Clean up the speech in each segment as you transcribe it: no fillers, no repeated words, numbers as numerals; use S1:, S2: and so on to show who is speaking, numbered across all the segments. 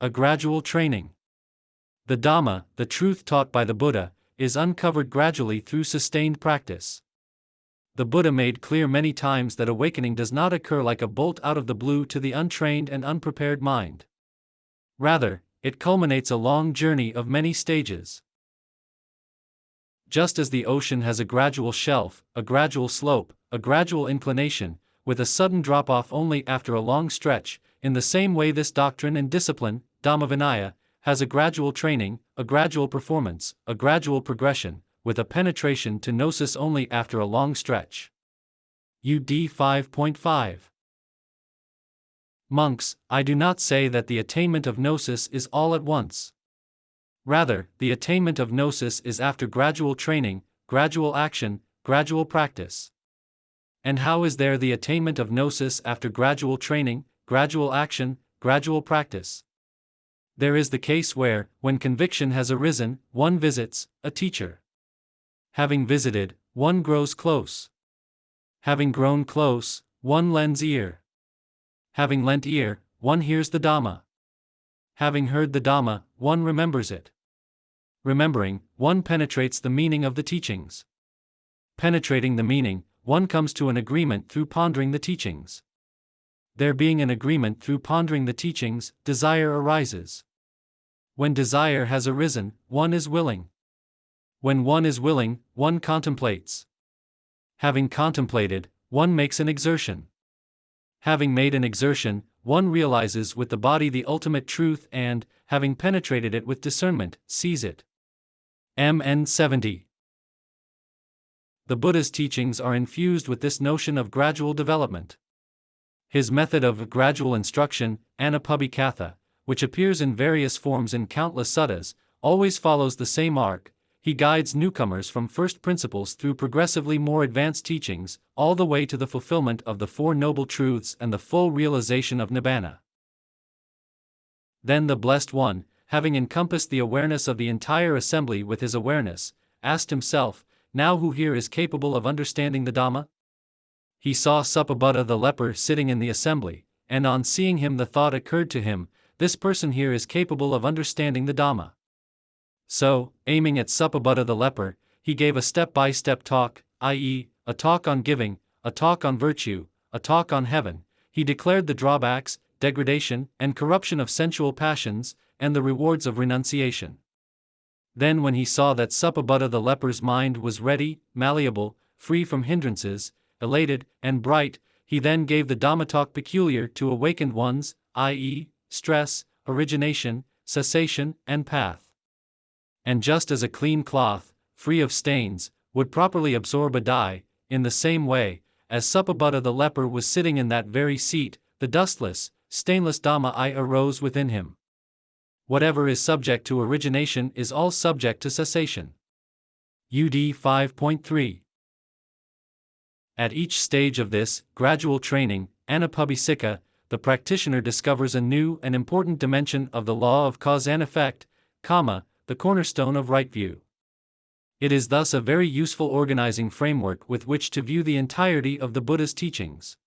S1: a gradual training. The Dhamma, the truth taught by the Buddha, is uncovered gradually through sustained practice. The Buddha made clear many times that awakening does not occur like a bolt out of the blue to the untrained and unprepared mind. Rather, it culminates a long journey of many stages. Just as the ocean has a gradual shelf, a gradual slope, a gradual inclination, with a sudden drop-off only after a long stretch, in the same way this doctrine and discipline, Dhamma Vinaya, has a gradual training, a gradual performance, a gradual progression, with a penetration to gnosis only after a long stretch. UD 5.5. Monks, I do not say that the attainment of gnosis is all at once. Rather, the attainment of gnosis is after gradual training, gradual action, gradual practice. And how is there the attainment of gnosis after gradual training, gradual action, gradual practice? There is the case where, when conviction has arisen, one visits a teacher. Having visited, one grows close. Having grown close, one lends ear. Having lent ear, one hears the Dhamma. Having heard the Dhamma, one remembers it. Remembering, one penetrates the meaning of the teachings. Penetrating the meaning, one comes to an agreement through pondering the teachings. There being an agreement through pondering the teachings, desire arises. When desire has arisen, one is willing. When one is willing, one contemplates. Having contemplated, one makes an exertion. Having made an exertion, one realizes with the body the ultimate truth and, having penetrated it with discernment, sees it. MN 70. The Buddha's teachings are infused with this notion of gradual development. His method of gradual instruction, Anapubbikatha, which appears in various forms in countless suttas, always follows the same arc. He guides newcomers from first principles through progressively more advanced teachings, all the way to the fulfillment of the Four Noble Truths and the full realization of Nibbana. Then the Blessed One, having encompassed the awareness of the entire assembly with his awareness, asked himself, "Now who here is capable of understanding the Dhamma?" He saw Suppabuddha the leper sitting in the assembly, and on seeing him the thought occurred to him, "This person here is capable of understanding the Dhamma." So, aiming at Suppabuddha the leper, he gave a step-by-step talk, i.e., a talk on giving, a talk on virtue, a talk on heaven. He declared the drawbacks, degradation, and corruption of sensual passions, and the rewards of renunciation. Then when he saw that Suppabuddha the leper's mind was ready, malleable, free from hindrances, elated, and bright, he then gave the Dhamma talk peculiar to awakened ones, i.e., stress, origination, cessation, and path. And just as a clean cloth, free of stains, would properly absorb a dye, in the same way, as Suppabuddha the leper was sitting in that very seat, the dustless, stainless Dhamma arose within him. Whatever is subject to origination is all subject to cessation. UD 5.3. At each stage of this gradual training, Anapubbisika, the practitioner discovers a new and important dimension of the law of cause and effect, karma, the cornerstone of right view. It is thus a very useful organizing framework with which to view the entirety of the Buddha's teachings.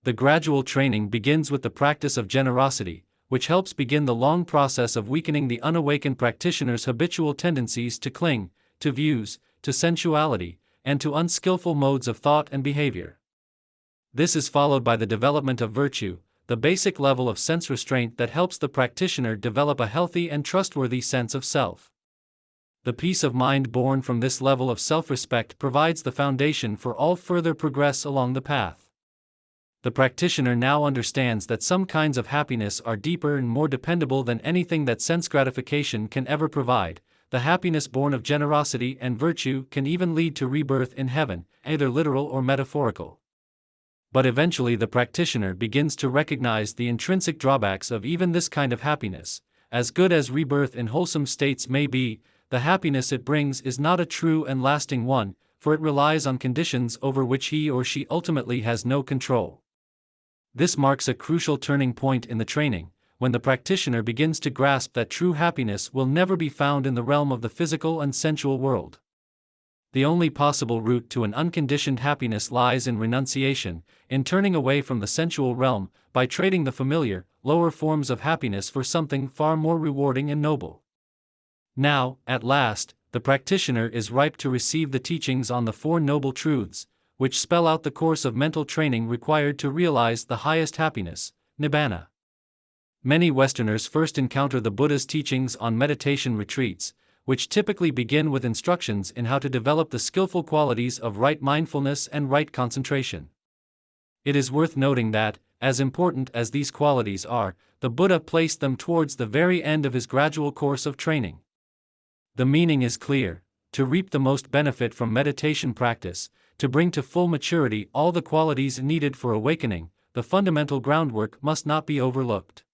S1: The gradual training begins with the practice of generosity, which helps begin the long process of weakening the unawakened practitioner's habitual tendencies to cling, to views, to sensuality, and to unskillful modes of thought and behavior. This is followed by the development of virtue, the basic level of sense restraint that helps the practitioner develop a healthy and trustworthy sense of self. The peace of mind born from this level of self-respect provides the foundation for all further progress along the path. The practitioner now understands that some kinds of happiness are deeper and more dependable than anything that sense gratification can ever provide. The happiness born of generosity and virtue can even lead to rebirth in heaven, either literal or metaphorical. But eventually the practitioner begins to recognize the intrinsic drawbacks of even this kind of happiness. As good as rebirth in wholesome states may be, the happiness it brings is not a true and lasting one, for it relies on conditions over which he or she ultimately has no control. This marks a crucial turning point in the training, when the practitioner begins to grasp that true happiness will never be found in the realm of the physical and sensual world. The only possible route to an unconditioned happiness lies in renunciation, in turning away from the sensual realm, by trading the familiar, lower forms of happiness for something far more rewarding and noble. Now, at last, the practitioner is ripe to receive the teachings on the Four Noble Truths, which spell out the course of mental training required to realize the highest happiness, Nibbana. Many Westerners first encounter the Buddha's teachings on meditation retreats, which typically begin with instructions in how to develop the skillful qualities of right mindfulness and right concentration. It is worth noting that, as important as these qualities are, the Buddha placed them towards the very end of his gradual course of training. The meaning is clear: to reap the most benefit from meditation practice, to bring to full maturity all the qualities needed for awakening, the fundamental groundwork must not be overlooked.